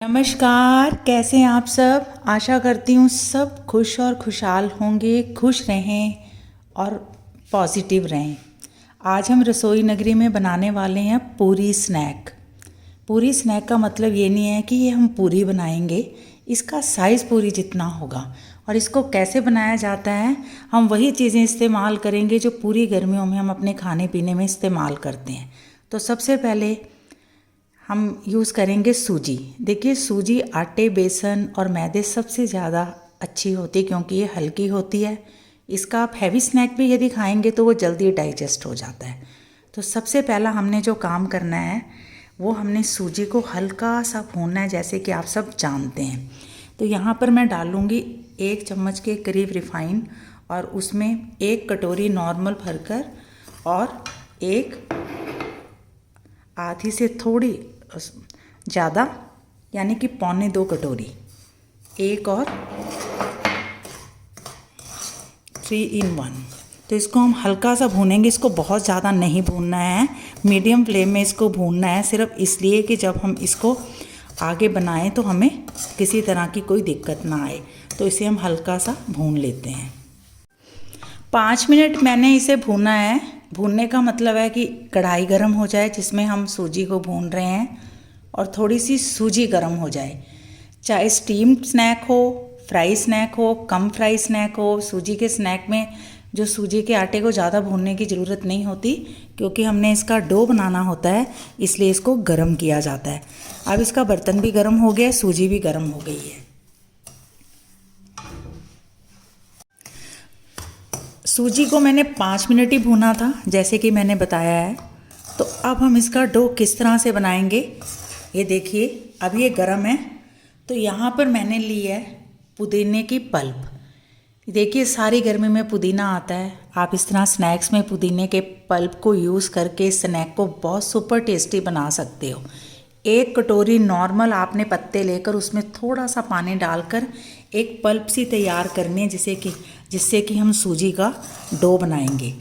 नमस्कार, कैसे हैं आप सब। आशा करती हूँ सब खुश और खुशहाल होंगे, खुश रहें और पॉजिटिव रहें। आज हम रसोई नगरी में बनाने वाले हैं पूरी स्नैक। पूरी स्नैक का मतलब ये नहीं है कि ये हम पूरी बनाएंगे, इसका साइज़ पूरी जितना होगा। और इसको कैसे बनाया जाता है, हम वही चीज़ें इस्तेमाल करेंगे जो पूरी गर्मियों में हम अपने खाने पीने में इस्तेमाल करते हैं। तो सबसे पहले हम यूज़ करेंगे सूजी। देखिए, सूजी आटे, बेसन और मैदे सबसे ज़्यादा अच्छी होती है क्योंकि ये हल्की होती है। इसका आप हैवी स्नैक भी यदि खाएंगे तो वो जल्दी डाइजेस्ट हो जाता है। तो सबसे पहला हमने जो काम करना है वो हमने सूजी को हल्का सा भूनना है, जैसे कि आप सब जानते हैं। तो यहाँ पर मैं डालूँगी 1 चम्मच के करीब रिफ़ाइन और उसमें 1 कटोरी नॉर्मल भरकर और एक आधी से थोड़ी ज़्यादा यानी कि 1.25 कटोरी, एक और 3 in 1। तो इसको हम हल्का सा भूनेंगे, इसको बहुत ज़्यादा नहीं भूनना है, मीडियम फ्लेम में इसको भूनना है, सिर्फ इसलिए कि जब हम इसको आगे बनाएं तो हमें किसी तरह की कोई दिक्कत ना आए। तो इसे हम हल्का सा भून लेते हैं। 5 मिनट मैंने इसे भूना है। भूनने का मतलब है कि कढ़ाई गर्म हो जाए जिसमें हम सूजी को भून रहे हैं और थोड़ी सी सूजी गर्म हो जाए। चाहे स्टीम्ड स्नैक हो, फ्राई स्नैक हो, कम फ्राई स्नैक हो, सूजी के स्नैक में जो सूजी के आटे को ज़्यादा भूनने की ज़रूरत नहीं होती क्योंकि हमने इसका डो बनाना होता है, इसलिए इसको गर्म किया जाता है। अब इसका बर्तन भी गर्म हो गया, सूजी भी गर्म हो गई है। सूजी को मैंने 5 मिनट ही भूना था जैसे कि मैंने बताया है। तो अब हम इसका डो किस तरह से बनाएंगे, ये देखिए। अब ये गर्म है तो यहाँ पर मैंने ली है पुदीने की पल्प। देखिए, सारी गर्मी में पुदीना आता है। आप इस तरह स्नैक्स में पुदीने के पल्प को यूज़ करके स्नैक को बहुत सुपर टेस्टी बना सकते हो। 1 कटोरी नॉर्मल आपने पत्ते लेकर उसमें थोड़ा सा पानी डालकर एक पल्प सी तैयार करनी है जिससे कि हम सूजी का डो बनाएंगे।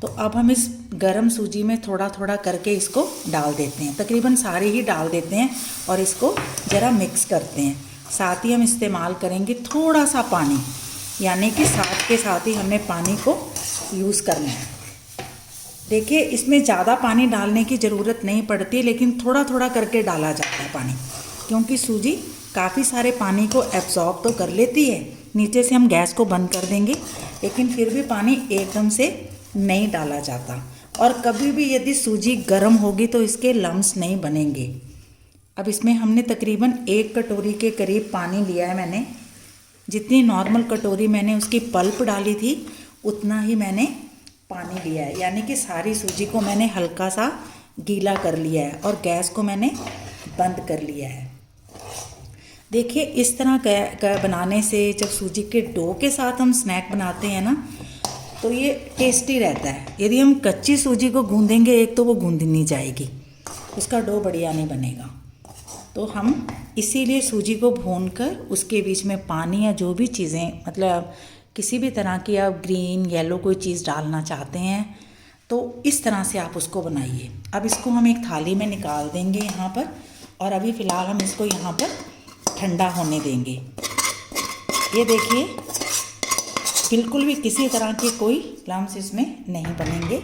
तो अब हम इस गरम सूजी में थोड़ा थोड़ा करके इसको डाल देते हैं, तकरीबन सारी ही डाल देते हैं और इसको ज़रा मिक्स करते हैं। साथ ही हम इस्तेमाल करेंगे थोड़ा सा पानी, यानी कि साथ के साथ ही हमें पानी को यूज़ करना है। देखिए, इसमें ज़्यादा पानी डालने की ज़रूरत नहीं पड़ती, लेकिन थोड़ा थोड़ा करके डाला जाता है पानी, क्योंकि सूजी काफ़ी सारे पानी को एब्जॉर्ब तो कर लेती है। नीचे से हम गैस को बंद कर देंगे, लेकिन फिर भी पानी एकदम से नहीं डाला जाता। और कभी भी यदि सूजी गर्म होगी तो इसके लम्स नहीं बनेंगे। अब इसमें हमने तकरीबन 1 कटोरी के करीब पानी लिया है मैंने। जितनी नॉर्मल कटोरी मैंने उसकी पल्प डाली थी उतना ही मैंने पानी लिया है, यानी कि सारी सूजी को मैंने हल्का सा गीला कर लिया है और गैस को मैंने बंद कर लिया है। देखिए, इस तरह बनाने से जब सूजी के डो के साथ हम स्नैक बनाते हैं ना तो ये टेस्टी रहता है। यदि हम कच्ची सूजी को गूंदेंगे, एक तो वो गूंद नहीं जाएगी, उसका डो बढ़िया नहीं बनेगा। तो हम इसीलिए सूजी को भूनकर उसके बीच में पानी या जो भी चीज़ें, मतलब किसी भी तरह की आप ग्रीन येलो कोई चीज़ डालना चाहते हैं तो इस तरह से आप उसको बनाइए। अब इसको हम एक थाली में निकाल देंगे यहाँ पर, और अभी फ़िलहाल हम इसको यहाँ पर ठंडा होने देंगे। ये देखिए, बिल्कुल भी किसी तरह के कोई लम्स इसमें नहीं बनेंगे।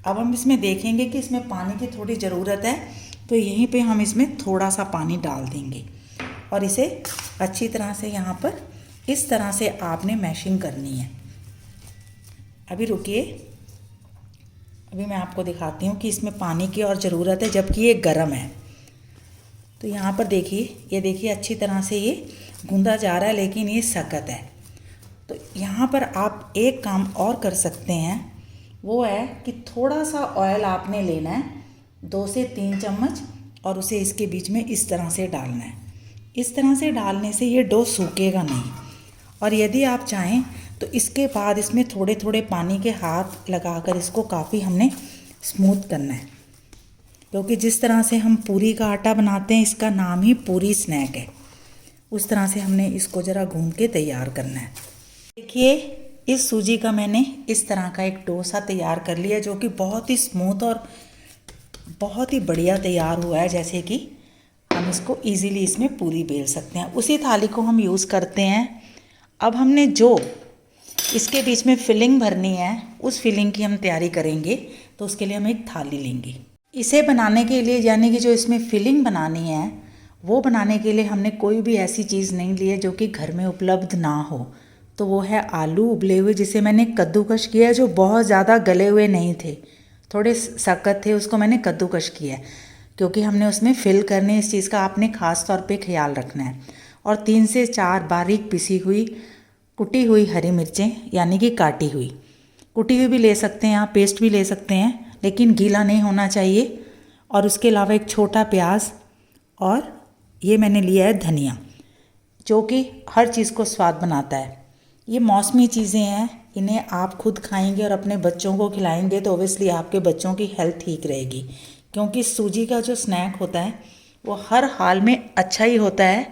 अब हम इसमें देखेंगे कि इसमें पानी की थोड़ी ज़रूरत है, तो यहीं पे हम इसमें थोड़ा सा पानी डाल देंगे और इसे अच्छी तरह से यहाँ पर इस तरह से आपने मैशिंग करनी है। अभी रुकिए, अभी मैं आपको दिखाती हूँ कि इसमें पानी की और ज़रूरत है जबकि ये गर्म है। तो यहाँ पर देखिए, ये देखिए अच्छी तरह से ये गूंदा जा रहा है, लेकिन ये सख्त है। तो यहाँ पर आप एक काम और कर सकते हैं, वो है कि थोड़ा सा ऑयल आपने लेना है, 2 से 3 चम्मच, और उसे इसके बीच में इस तरह से डालना है। इस तरह से डालने से ये डो सूखेगा नहीं। और यदि आप चाहें तो इसके बाद इसमें थोड़े थोड़े पानी के हाथ लगाकर इसको काफ़ी हमने स्मूथ करना है, क्योंकि जिस तरह से हम पूरी का आटा बनाते हैं, इसका नाम ही पूरी स्नैक है, उस तरह से हमने इसको ज़रा गूंद के तैयार करना है। देखिए, इस सूजी का मैंने इस तरह का एक डोसा तैयार कर लिया, जो कि बहुत ही स्मूथ और बहुत ही बढ़िया तैयार हुआ है, जैसे कि हम इसको इजीली इसमें पूरी बेल सकते हैं। उसी थाली को हम यूज़ करते हैं। अब हमने जो इसके बीच में फिलिंग भरनी है उस फिलिंग की हम तैयारी करेंगे। तो उसके लिए हम एक थाली लेंगे। इसे बनाने के लिए यानी कि जो इसमें फिलिंग बनानी है वो बनाने के लिए हमने कोई भी ऐसी चीज़ नहीं ली है जो कि घर में उपलब्ध ना हो। तो वो है आलू उबले हुए, जिसे मैंने कद्दूकश किया है, जो बहुत ज़्यादा गले हुए नहीं थे, थोड़े सख्त थे, उसको मैंने कद्दूकश किया है क्योंकि हमने उसमें फिल करने इस चीज़ का आपने ख़ास तौर पे ख्याल रखना है। और 3 से 4 बारीक पिसी हुई कुटी हुई हरी मिर्चें, यानी कि काटी हुई, कुटी हुई भी ले सकते हैं आप, पेस्ट भी ले सकते हैं, लेकिन गीला नहीं होना चाहिए। और उसके अलावा एक छोटा प्याज, और ये मैंने लिया है धनिया, जो कि हर चीज़ को स्वाद बनाता है। ये मौसमी चीज़ें हैं, इन्हें आप खुद खाएंगे और अपने बच्चों को खिलाएंगे तो ओबियसली आपके बच्चों की हेल्थ ठीक रहेगी, क्योंकि सूजी का जो स्नैक होता है वो हर हाल में अच्छा ही होता है।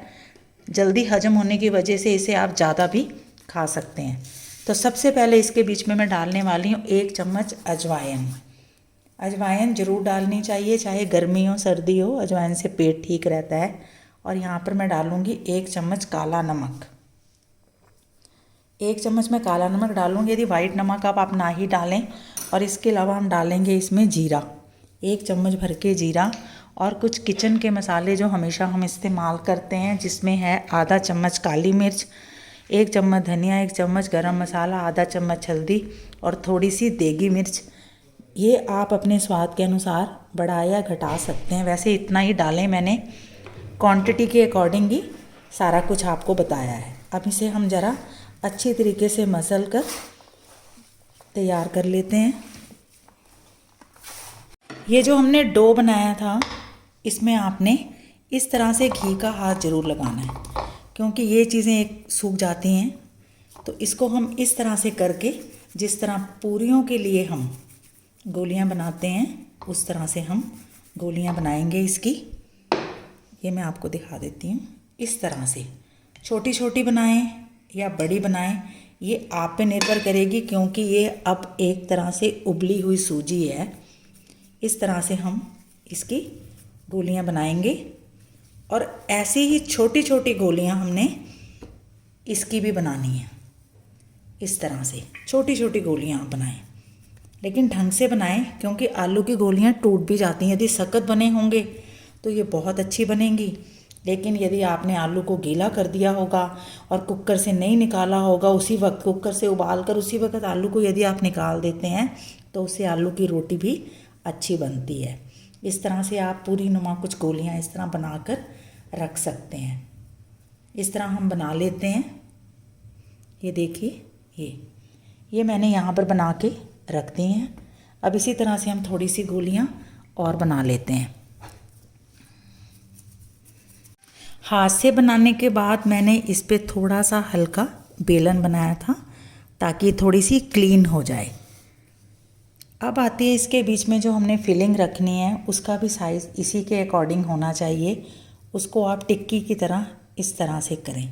जल्दी हजम होने की वजह से इसे आप ज़्यादा भी खा सकते हैं। तो सबसे पहले इसके बीच में मैं डालने वाली हूँ 1 चम्मच अजवाइन। अजवाइन ज़रूर डालनी चाहिए, चाहे गर्मी हो सर्दी हो, अजवाइन से पेट ठीक रहता है। और यहाँ पर मैं डालूँगी 1 चम्मच काला नमक। 1 चम्मच मैं काला नमक डालूँगी, यदि वाइट नमक आप ना ही डालें। और इसके अलावा हम डालेंगे इसमें जीरा, 1 चम्मच भर के जीरा, और कुछ किचन के मसाले जो हमेशा हम इस्तेमाल करते हैं, जिसमें है आधा चम्मच काली मिर्च, 1 चम्मच धनिया, 1 चम्मच गरम मसाला, आधा चम्मच हल्दी और थोड़ी सी देगी मिर्च। ये आप अपने स्वाद के अनुसार बढ़ा या घटा सकते हैं, वैसे इतना ही डालें, मैंने क्वांटिटी के अकॉर्डिंग ही सारा कुछ आपको बताया है। अब इसे हम ज़रा अच्छी तरीके से मसल कर तैयार कर लेते हैं। ये जो हमने डो बनाया था इसमें आपने इस तरह से घी का हाथ ज़रूर लगाना है, क्योंकि ये चीज़ें एक सूख जाती हैं। तो इसको हम इस तरह से करके, जिस तरह पूरियों के लिए हम गोलियां बनाते हैं उस तरह से हम गोलियां बनाएंगे इसकी। ये मैं आपको दिखा देती हूँ। इस तरह से छोटी छोटी बनाएं या बड़ी बनाएं, ये आप पे निर्भर करेगी, क्योंकि ये अब एक तरह से उबली हुई सूजी है। इस तरह से हम इसकी गोलियां बनाएंगे, और ऐसी ही छोटी छोटी गोलियां हमने इसकी भी बनानी है। इस तरह से छोटी छोटी गोलियां आप बनाएं, लेकिन ढंग से बनाएं, क्योंकि आलू की गोलियां टूट भी जाती हैं। यदि सख्त बने होंगे तो ये बहुत अच्छी बनेंगी, लेकिन यदि आपने आलू को गीला कर दिया होगा और कुकर से नहीं निकाला होगा, उसी वक्त कुकर से उबाल कर उसी वक्त आलू को यदि आप निकाल देते हैं तो उससे आलू की रोटी भी अच्छी बनती है। इस तरह से आप पूरी नुमा कुछ गोलियां इस तरह बनाकर रख सकते हैं। इस तरह हम बना लेते हैं। ये देखिए, ये मैंने यहाँ पर बना के रख दी हैं। अब इसी तरह से हम थोड़ी सी गोलियां और बना लेते हैं। हाथ से बनाने के बाद मैंने इस पे थोड़ा सा हल्का बेलन बनाया था ताकि थोड़ी सी क्लीन हो जाए। अब आती है इसके बीच में जो हमने फिलिंग रखनी है, उसका भी साइज़ इसी के अकॉर्डिंग होना चाहिए। उसको आप टिक्की की तरह इस तरह से करें,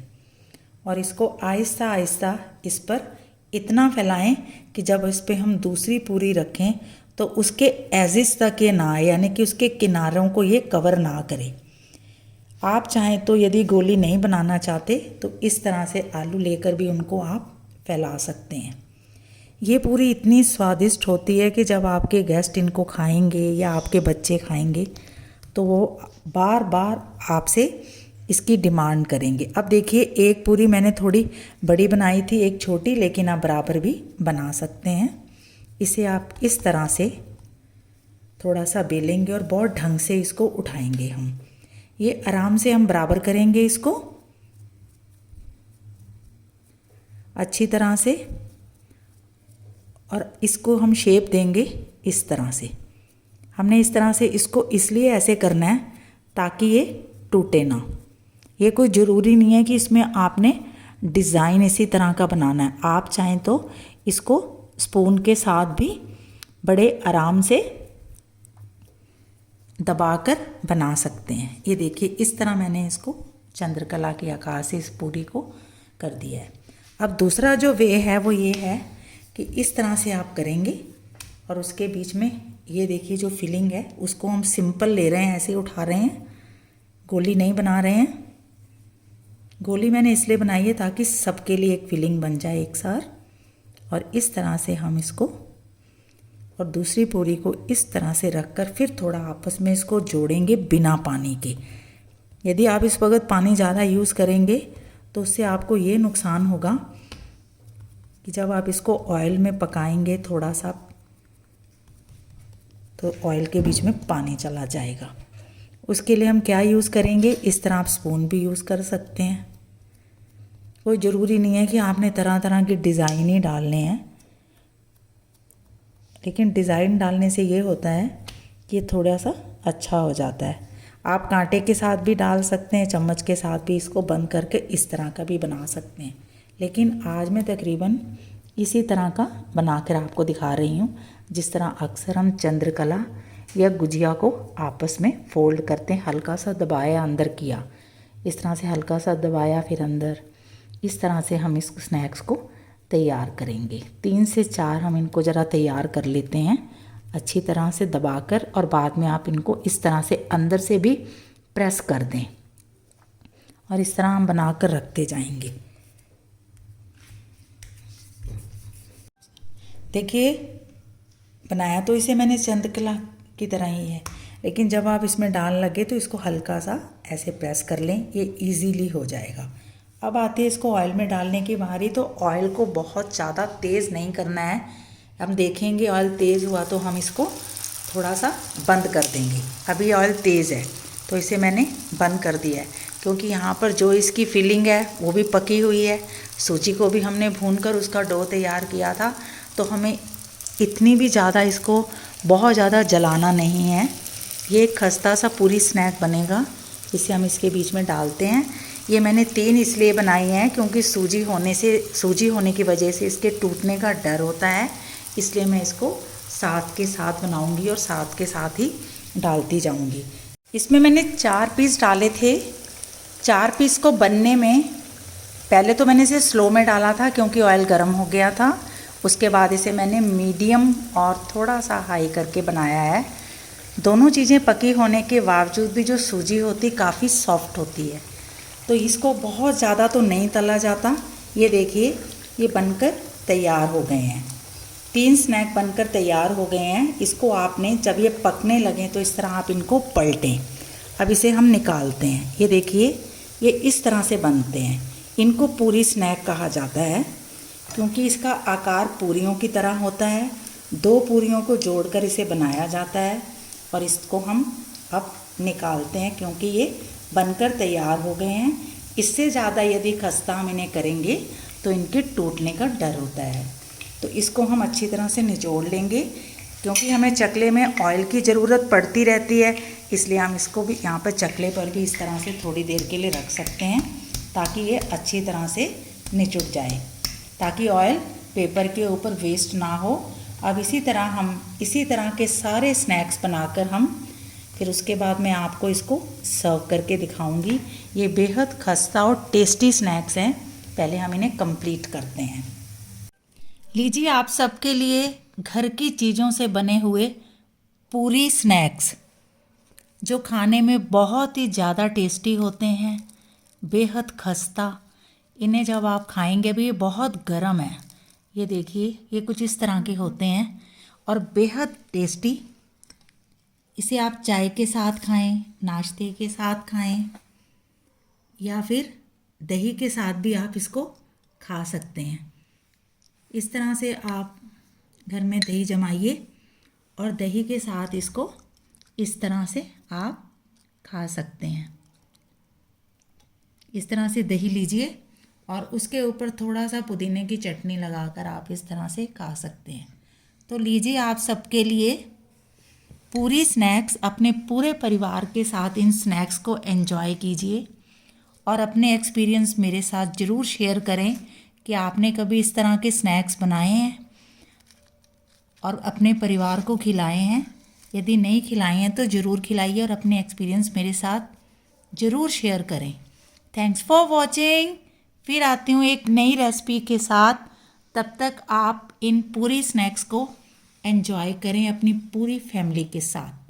और इसको आहिस्ता आहिस्ता इस पर इतना फैलाएं कि जब इस पे हम दूसरी पूरी रखें तो उसके एजिस तक ये ना आए, यानी कि उसके किनारों को ये कवर ना करे। आप चाहें तो यदि गोली नहीं बनाना चाहते तो इस तरह से आलू लेकर भी उनको आप फैला सकते हैं। ये पूरी इतनी स्वादिष्ट होती है कि जब आपके गेस्ट इनको खाएंगे या आपके बच्चे खाएंगे तो वो बार बार आपसे इसकी डिमांड करेंगे। अब देखिए, एक पूरी मैंने थोड़ी बड़ी बनाई थी, एक छोटी, लेकिन आप बराबर भी बना सकते हैं। इसे आप इस तरह से थोड़ा सा बेलेंगे और बहुत ढंग से इसको उठाएंगे। हम ये आराम से हम बराबर करेंगे इसको अच्छी तरह से, और इसको हम शेप देंगे इस तरह से। हमने इस तरह से इसको इसलिए ऐसे करना है ताकि ये टूटे ना। ये कोई ज़रूरी नहीं है कि इसमें आपने डिज़ाइन इसी तरह का बनाना है। आप चाहें तो इसको स्पून के साथ भी बड़े आराम से दबाकर बना सकते हैं। ये देखिए, इस तरह मैंने इसको चंद्रकला के आकार से इस पूरी को कर दिया है। अब दूसरा जो वे है वो ये है कि इस तरह से आप करेंगे, और उसके बीच में ये देखिए जो फिलिंग है उसको हम सिंपल ले रहे हैं, ऐसे उठा रहे हैं, गोली नहीं बना रहे हैं। गोली मैंने इसलिए बनाई है ताकि सबके लिए एक फिलिंग बन जाए एक साथ। और इस तरह से हम इसको और दूसरी पूरी को इस तरह से रखकर फिर थोड़ा आपस में इसको जोड़ेंगे बिना पानी के। यदि आप इस वक्त पानी ज़्यादा यूज़ करेंगे तो उससे आपको ये नुकसान होगा कि जब आप इसको ऑयल में पकाएंगे थोड़ा सा तो ऑयल के बीच में पानी चला जाएगा। उसके लिए हम क्या यूज़ करेंगे, इस तरह आप स्पून भी यूज़ कर सकते हैं। कोई ज़रूरी नहीं है कि आपने तरह तरह के डिज़ाइन ही डालने हैं, लेकिन डिज़ाइन डालने से ये होता है कि ये थोड़ा सा अच्छा हो जाता है। आप कांटे के साथ भी डाल सकते हैं, चम्मच के साथ भी इसको बंद करके इस तरह का भी बना सकते हैं, लेकिन आज मैं तकरीबन इसी तरह का बनाकर आपको दिखा रही हूँ, जिस तरह अक्सर हम चंद्रकला या गुजिया को आपस में फोल्ड करते हैं। हल्का सा दबाया, अंदर किया, इस तरह से हल्का सा दबाया, फिर अंदर, इस तरह से हम इस स्नैक्स को तैयार करेंगे। 3 से 4 हम इनको ज़रा तैयार कर लेते हैं अच्छी तरह से दबाकर, और बाद में आप इनको इस तरह से अंदर से भी प्रेस कर दें और इस तरह हम बनाकर रखते जाएंगे। देखिए, बनाया तो इसे मैंने चंद्रकला की तरह ही है, लेकिन जब आप इसमें डाल लगे तो इसको हल्का सा ऐसे प्रेस कर लें, ये इजीली हो जाएगा। अब आते हैं इसको ऑयल में डालने की बारी। तो ऑयल को बहुत ज़्यादा तेज़ नहीं करना है। हम देखेंगे ऑयल तेज़ हुआ तो हम इसको थोड़ा सा बंद कर देंगे। अभी ऑयल तेज़ है तो इसे मैंने बंद कर दिया है, क्योंकि यहाँ पर जो इसकी फिलिंग है वो भी पकी हुई है। सूजी को भी हमने भूनकर उसका डो तैयार किया था, तो हमें इतनी भी ज़्यादा इसको बहुत ज़्यादा जलाना नहीं है। ये एक खस्ता सा पूरी स्नैक बनेगा। इसे हम इसके बीच में डालते हैं। ये मैंने 3 इसलिए बनाई हैं क्योंकि सूजी होने की वजह से इसके टूटने का डर होता है, इसलिए मैं इसको साथ के साथ बनाऊंगी और साथ के साथ ही डालती जाऊंगी। इसमें मैंने 4 पीस डाले थे। 4 पीस को बनने में पहले तो मैंने इसे स्लो में डाला था क्योंकि ऑयल गर्म हो गया था। उसके बाद इसे मैंने मीडियम और थोड़ा सा हाई करके बनाया है। दोनों चीज़ें पकी होने के बावजूद भी जो सूजी होती काफ़ी सॉफ्ट होती है, तो इसको बहुत ज़्यादा तो नहीं तला जाता। ये देखिए, ये बनकर तैयार हो गए हैं। 3 स्नैक बनकर तैयार हो गए हैं। इसको आपने जब ये पकने लगे तो इस तरह आप इनको पलटें। अब इसे हम निकालते हैं। ये देखिए, ये इस तरह से बनते हैं। इनको पूरी स्नैक कहा जाता है क्योंकि इसका आकार पूरियों की तरह होता है। 2 पूरियों को जोड़कर इसे बनाया जाता है और इसको हम अब निकालते हैं क्योंकि ये बनकर तैयार हो गए हैं। इससे ज़्यादा यदि खस्ता हम इन्हें करेंगे तो इनके टूटने का डर होता है। तो इसको हम अच्छी तरह से निचोड़ लेंगे, क्योंकि हमें चकले में ऑयल की ज़रूरत पड़ती रहती है, इसलिए हम इसको भी यहाँ पर चकले पर भी इस तरह से थोड़ी देर के लिए रख सकते हैं ताकि ये अच्छी तरह से निचुड़ जाए, ताकि ऑयल पेपर के ऊपर वेस्ट ना हो। अब इसी तरह के सारे स्नैक्स बनाकर हम फिर उसके बाद मैं आपको इसको सर्व करके दिखाऊंगी। ये बेहद खस्ता और टेस्टी स्नैक्स हैं। पहले हम इन्हें कंप्लीट करते हैं। लीजिए, आप सबके लिए घर की चीज़ों से बने हुए पूरी स्नैक्स, जो खाने में बहुत ही ज़्यादा टेस्टी होते हैं, बेहद खस्ता। इन्हें जब आप खाएंगे भी, ये बहुत गर्म है। ये देखिए, ये कुछ इस तरह के होते हैं और बेहद टेस्टी। इसे आप चाय के साथ खाएं, नाश्ते के साथ खाएं, या फिर दही के साथ भी आप इसको खा सकते हैं। इस तरह से आप घर में दही जमाइए और दही के साथ इसको इस तरह से आप खा सकते हैं। इस तरह से दही लीजिए और उसके ऊपर थोड़ा सा पुदीने की चटनी लगाकर आप इस तरह से खा सकते हैं। तो लीजिए, आप सबके लिए पूरी स्नैक्स। अपने पूरे परिवार के साथ इन स्नैक्स को एंजॉय कीजिए और अपने एक्सपीरियंस मेरे साथ ज़रूर शेयर करें कि आपने कभी इस तरह के स्नैक्स बनाए हैं और अपने परिवार को खिलाए हैं। यदि नहीं खिलाए हैं तो ज़रूर खिलाइए और अपने एक्सपीरियंस मेरे साथ ज़रूर शेयर करें। Thanks for watching. फिर आती हूँ एक नई रेसिपी के साथ। तब तक आप इन पूरी स्नैक्स को एंजॉय करें अपनी पूरी फैमिली के साथ।